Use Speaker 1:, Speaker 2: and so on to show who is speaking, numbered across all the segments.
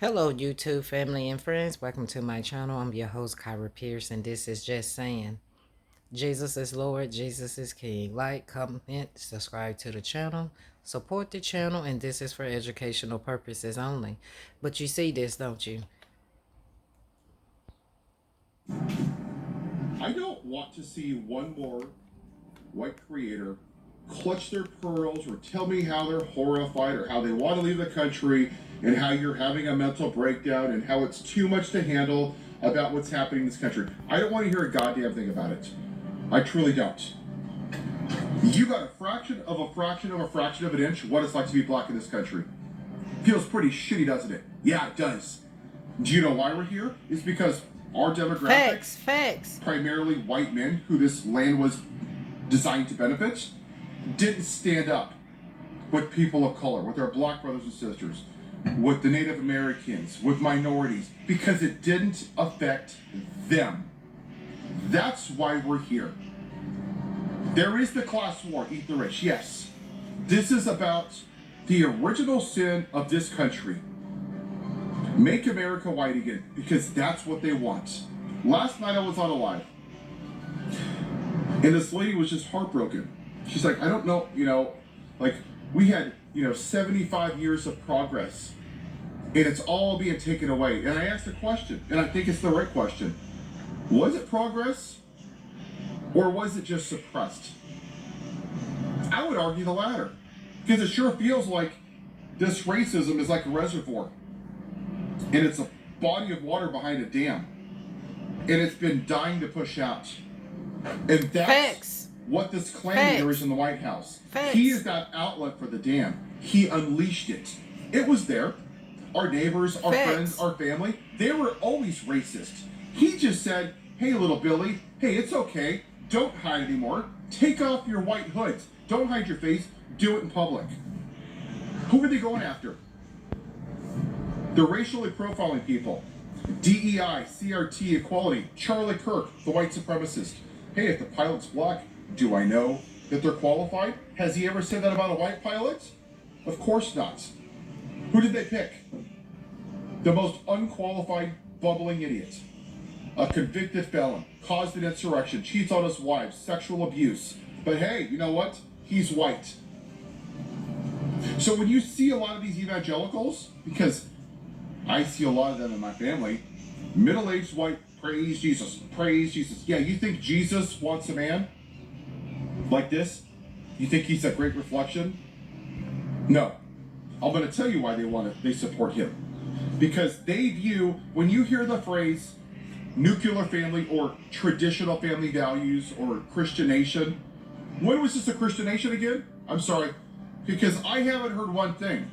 Speaker 1: Hello, YouTube family and friends. Welcome to my channel. I'm your host, Kyra Pierce, and this is Just Saying. Jesus is Lord, Jesus is King. Like, comment, subscribe to the channel, support the channel, and this is for educational purposes only. But you see this, don't you?
Speaker 2: I don't want to see one more white creator clutch their pearls or tell me how they're horrified or how they want to leave the country and how you're having a mental breakdown and how it's too much to handle about what's happening in this country. I don't want to hear a goddamn thing about it. I truly don't. You got a fraction of a fraction of a fraction of an inch what it's like to be black in this country. Feels pretty shitty, doesn't it? Yeah, it does. Do you know why we're here? It's because our demographic,
Speaker 1: Facts.
Speaker 2: primarily white men who this land was designed to benefit, didn't stand up with people of color, with our black brothers and sisters, with the Native Americans, with minorities, because it didn't affect them. That's why we're here. There is the class war, eat the rich, yes. This is about the original sin of this country. Make America white again, because that's what they want. Last night I was on a live, and this lady was just heartbroken. She's like, I don't know, like we had, 75 years of progress, and it's all being taken away. And I asked a question, and I think it's the right question. Was it progress, or was it just suppressed? I would argue the latter, because it sure feels like this racism is like a reservoir, and it's a body of water behind a dam, and it's been dying to push out. And that's what this Klan leader is in the White House. He is that outlet for the dam. He unleashed it. It was there. Our neighbors, our friends, our family, they were always racist. He just said, hey, little Billy, hey, it's okay. Don't hide anymore. Take off your white hoods. Don't hide your face. Do it in public. Who are they going after? The racially profiling people. DEI, CRT, equality, Charlie Kirk, the white supremacist. Hey, if the pilot's black, do I know that they're qualified? Has he ever said that about a white pilot? Of course not. Who did they pick? The most unqualified, bubbling idiot. A convicted felon, caused an insurrection, cheats on his wife, sexual abuse. But hey, you know what? He's white. So when you see a lot of these evangelicals, because I see a lot of them in my family, middle-aged white, praise Jesus, praise Jesus. Yeah, you think Jesus wants a man like this? You think he's a great reflection? No. I'm going to tell you why they support him. Because they view, when you hear the phrase nuclear family or traditional family values or Christianation, when was this a Christianation again? I'm sorry, because I haven't heard one thing.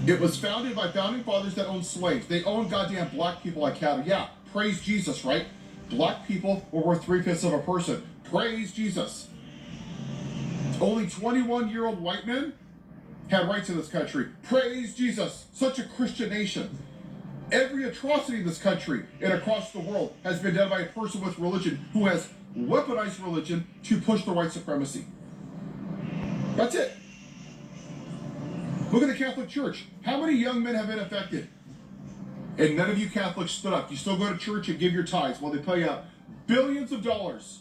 Speaker 2: It was founded by founding fathers that owned slaves. They owned goddamn black people like cattle. Yeah, praise Jesus, right? Black people were worth 3/5 of a person. Praise Jesus. Only 21-year-old white men had rights in this country. Praise Jesus. Such a Christian nation. Every atrocity in this country and across the world has been done by a person with religion who has weaponized religion to push the white supremacy. That's it. Look at the Catholic Church. How many young men have been affected? And none of you Catholics stood up. You still go to church and give your tithes while they pay out billions of dollars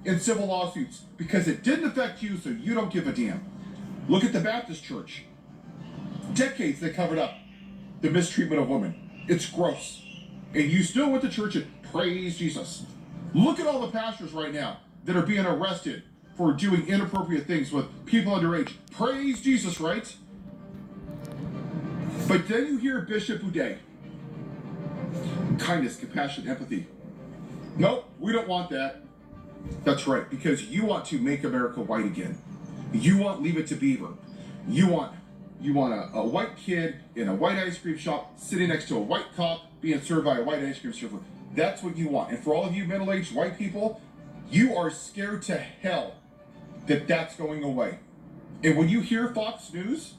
Speaker 2: in civil lawsuits because it didn't affect you, so you don't give a damn. Look at the Baptist Church. Decades they covered up the mistreatment of women. It's gross. And you still went to church and praise Jesus. Look at all the pastors right now that are being arrested for doing inappropriate things with people underage. Praise Jesus, right? But then you hear Bishop Uday. Kindness, compassion, empathy. Nope, we don't want that. That's right, because you want to make America white again. You want Leave It to Beaver. You want a white kid in a white ice cream shop sitting next to a white cop being served by a white ice cream server. That's what you want. And for all of you middle-aged white people, you are scared to hell that that's going away. And when you hear Fox News,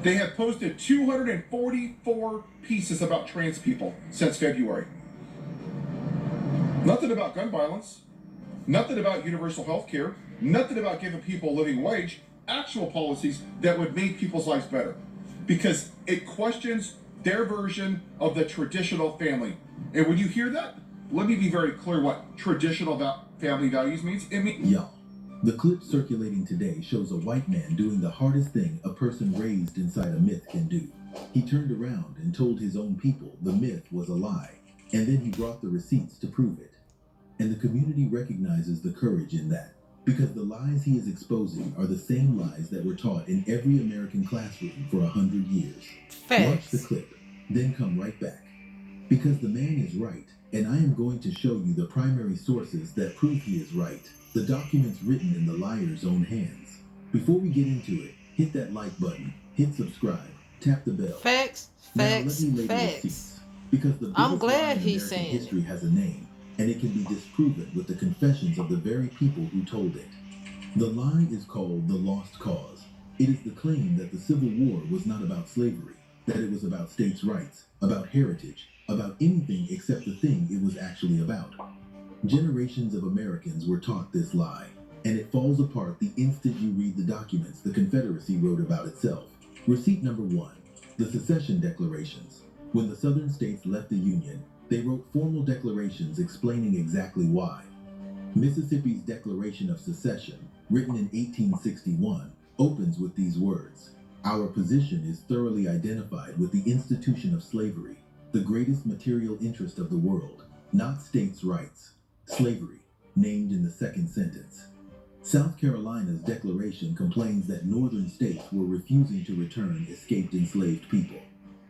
Speaker 2: they have posted 244 pieces about trans people since February. Nothing about gun violence. Nothing about universal health care. Nothing about giving people a living wage. Actual policies that would make people's lives better. Because it questions their version of the traditional family. And when you hear that, let me be very clear what traditional family values means. It means
Speaker 3: Y'all, the clip circulating today shows a white man doing the hardest thing a person raised inside a myth can do. He turned around and told his own people the myth was a lie, and then he brought the receipts to prove it. And the community recognizes the courage in that, because the lies he is exposing are the same lies that were taught in every American classroom for 100 years. Watch the
Speaker 1: Facts.
Speaker 3: clip, then come right back. Because the man is right, and I am going to show you the primary sources that prove he is right, the documents written in the liar's own hands. Before we get into it, hit that like button, hit subscribe, tap the bell.
Speaker 1: Facts.
Speaker 3: Now let
Speaker 1: Facts.
Speaker 3: me lay the
Speaker 1: Facts.
Speaker 3: receipts, because the
Speaker 1: I'm
Speaker 3: biggest lie
Speaker 1: glad
Speaker 3: in
Speaker 1: he's
Speaker 3: American
Speaker 1: saying
Speaker 3: history
Speaker 1: it.
Speaker 3: has a name, and it can be disproven with the confessions of the very people who told it. The lie is called the lost cause. It is the claim that the Civil War was not about slavery, that it was about states' rights, about heritage, about anything except the thing it was actually about. Generations of Americans were taught this lie, and it falls apart the instant you read the documents the Confederacy wrote about itself. Receipt number 1, the Secession Declarations. When the Southern states left the Union, they wrote formal declarations explaining exactly why. Mississippi's Declaration of Secession, written in 1861, opens with these words: "Our position is thoroughly identified with the institution of slavery, the greatest material interest of the world, not states' rights. Slavery, named in the second sentence." South Carolina's declaration complains that northern states were refusing to return escaped enslaved people.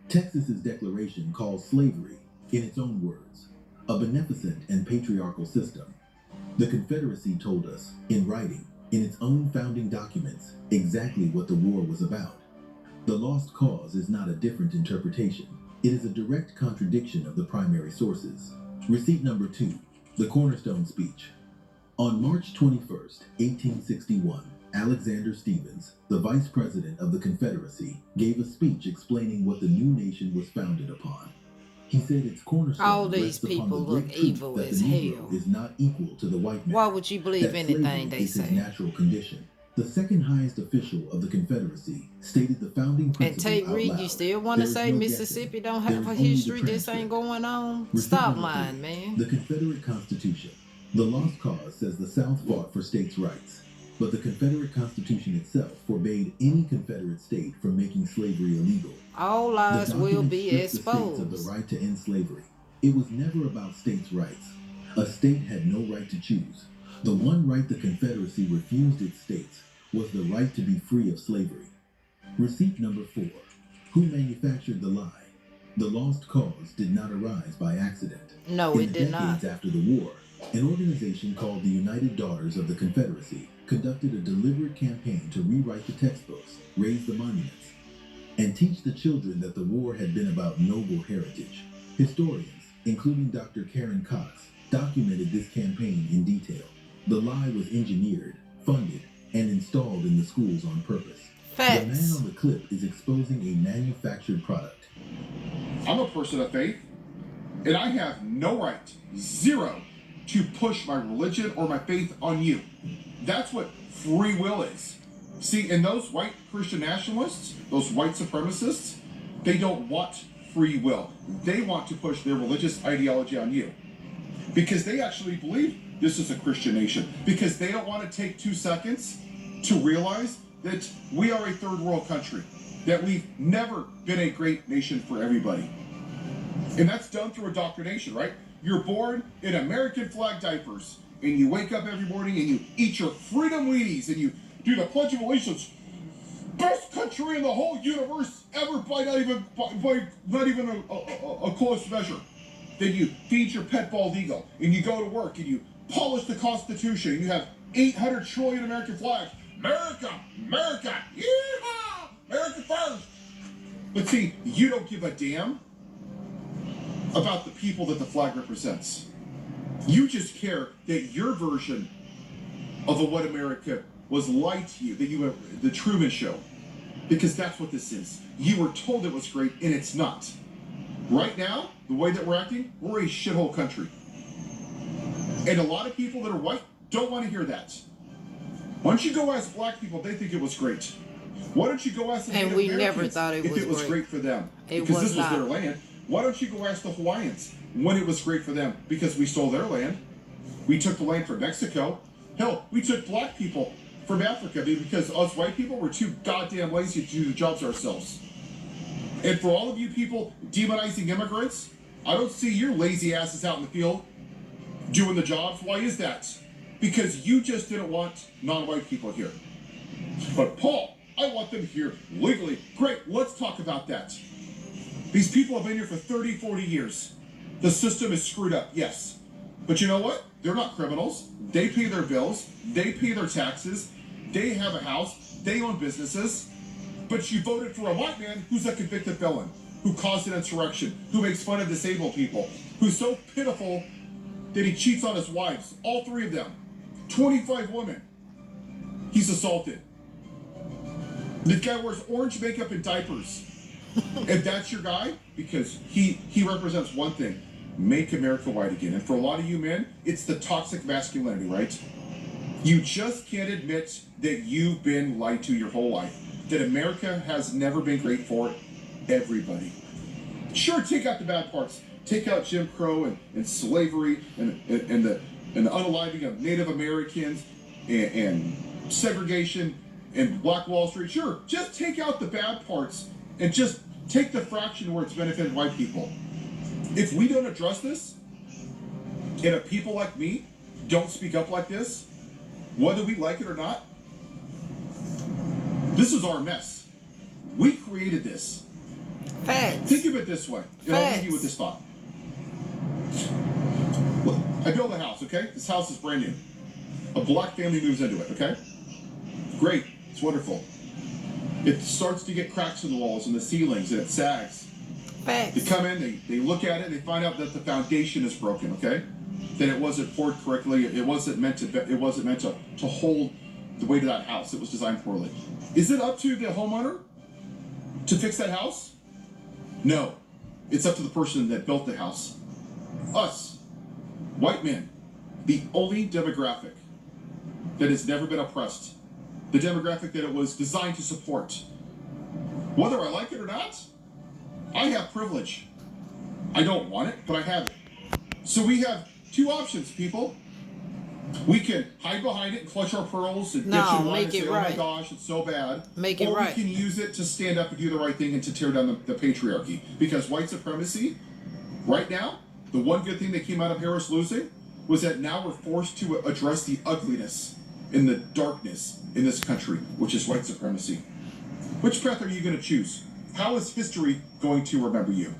Speaker 3: Texas's declaration calls slavery, in its own words, a beneficent and patriarchal system. The Confederacy told us, in writing, in its own founding documents, exactly what the war was about. The lost cause is not a different interpretation. It is a direct contradiction of the primary sources. Receipt number 2, the Cornerstone Speech. On March 21st, 1861, Alexander Stephens, the Vice President of the Confederacy, gave a speech explaining what the new nation was founded upon. He said its cornerstone
Speaker 1: All these
Speaker 3: rests upon
Speaker 1: people
Speaker 3: the
Speaker 1: look
Speaker 3: great truth
Speaker 1: evil
Speaker 3: that the
Speaker 1: as
Speaker 3: Negro
Speaker 1: hell.
Speaker 3: is not equal to the white man.
Speaker 1: Why would you believe
Speaker 3: That
Speaker 1: anything
Speaker 3: slavery
Speaker 1: they
Speaker 3: is his
Speaker 1: say?
Speaker 3: natural condition. The second highest official of the Confederacy stated the founding
Speaker 1: And
Speaker 3: principle
Speaker 1: Tate
Speaker 3: out
Speaker 1: Reed,
Speaker 3: loud.
Speaker 1: you still want
Speaker 3: There
Speaker 1: to
Speaker 3: is
Speaker 1: say
Speaker 3: no
Speaker 1: Mississippi
Speaker 3: guessing.
Speaker 1: don't
Speaker 3: There
Speaker 1: have
Speaker 3: is
Speaker 1: a
Speaker 3: only the
Speaker 1: history? This ain't
Speaker 3: transcript.
Speaker 1: going on.
Speaker 3: Receipt
Speaker 1: Stop
Speaker 3: number 3,
Speaker 1: lying, man.
Speaker 3: the Confederate Constitution. The Lost Cause says the South fought for states' rights, but the Confederate Constitution itself forbade any Confederate state from making slavery illegal.
Speaker 1: All
Speaker 3: The
Speaker 1: lies will
Speaker 3: document
Speaker 1: be
Speaker 3: stripped the states of the
Speaker 1: exposed.
Speaker 3: right to end slavery. It was never about states' rights. A state had no right to choose. The one right the Confederacy refused its states was the right to be free of slavery. Receipt number 4. Who manufactured the lie? The lost cause did not arise by accident.
Speaker 1: No,
Speaker 3: In
Speaker 1: it
Speaker 3: the
Speaker 1: did not.
Speaker 3: decades after the war, an organization called the United Daughters of the Confederacy conducted a deliberate campaign to rewrite the textbooks, raise the monuments, and teach the children that the war had been about noble heritage. Historians, including Dr. Karen Cox, documented this campaign in detail. The lie was engineered, funded, and installed in the schools on purpose. The man
Speaker 1: Facts.
Speaker 3: on the clip is exposing a manufactured product.
Speaker 2: I'm a person of faith, and I have no right, zero, to push my religion or my faith on you. That's what free will is. See, and those white Christian nationalists, those white supremacists, they don't want free will. They want to push their religious ideology on you because they actually believe this is a Christian nation, because they don't want to take 2 seconds to realize that we are a third world country, that we've never been a great nation for everybody. And that's done through indoctrination, right? You're born in American flag diapers, and you wake up every morning and you eat your freedom Wheaties, and you do the Pledge of Allegiance, best country in the whole universe ever by not even a close measure. Then you feed your pet bald eagle, and you go to work, and you polish the Constitution, and you have 800 trillion American flags. America, America, yeehaw, America first. But see, you don't give a damn about the people that the flag represents. You just care that your version of what America was lied to you, that you were the Truman Show, because that's what this is. You were told it was great, and it's not. Right now, the way that we're acting, we're a shithole country. And a lot of people that are white don't want to hear that. Once you go ask black people, they think it was great. Why don't you go ask the
Speaker 1: And
Speaker 2: Native
Speaker 1: we never
Speaker 2: Americans
Speaker 1: thought it
Speaker 2: if
Speaker 1: was
Speaker 2: it was
Speaker 1: great.
Speaker 2: great for them?
Speaker 1: It
Speaker 2: Because
Speaker 1: was
Speaker 2: this was
Speaker 1: not.
Speaker 2: their land. Why don't you go ask the Hawaiians when it was great for them? Because we stole their land. We took the land from Mexico. Hell, we took black people from Africa because us white people were too goddamn lazy to do the jobs ourselves. And for all of you people demonizing immigrants, I don't see your lazy asses out in the field doing the jobs. Why is that? Because you just didn't want non-white people here. But Paul, I want them here legally. Great, let's talk about that. These people have been here for 30, 40 years. The system is screwed up, yes. But you know what? They're not criminals. They pay their bills. They pay their taxes. They have a house. They own businesses. But you voted for a white man who's a convicted felon, who caused an insurrection, who makes fun of disabled people, who's so pitiful that he cheats on his wives, all 3 of them. 25 women he's assaulted. This guy wears orange makeup and diapers. And that's your guy? Because he represents one thing: make America white again. And for a lot of you men, it's the toxic masculinity, right? You just can't admit that you've been lied to your whole life. That America has never been great for everybody. Sure, take out the bad parts. Take out Jim Crow and slavery and the unaliving of Native Americans and segregation and Black Wall Street. Sure, just take out the bad parts and just take the fraction where it's benefited white people. If we don't address this, and if people like me don't speak up like this, whether we like it or not, this is our mess. We created this.
Speaker 1: Facts.
Speaker 2: Think of it this way, and I'll leave you with this thought. Look, I build a house, okay? This house is brand new. A black family moves into it, okay? Great, it's wonderful. It starts to get cracks in the walls and the ceilings, and it sags.
Speaker 1: Facts.
Speaker 2: They come in, they look at it, they find out that the foundation is broken, okay? That it wasn't poured correctly, it wasn't meant to hold the weight of that house. It was designed poorly. Is it up to the homeowner to fix that house? No. It's up to the person that built the house. Us, white men, the only demographic that has never been oppressed, the demographic that it was designed to support. Whether I like it or not, I have privilege. I don't want it, but I have it. So we have 2 options, people. We can hide behind it and clutch our pearls and bitch and whine and say, oh my gosh, it's so bad.
Speaker 1: Make it
Speaker 2: right. Or we
Speaker 1: right.
Speaker 2: can use it to stand up and do the right thing and to tear down the patriarchy. Because white supremacy, right now, the one good thing that came out of Harris losing was that now we're forced to address the ugliness and the darkness in this country, which is white supremacy. Which path are you going to choose? How is history going to remember you?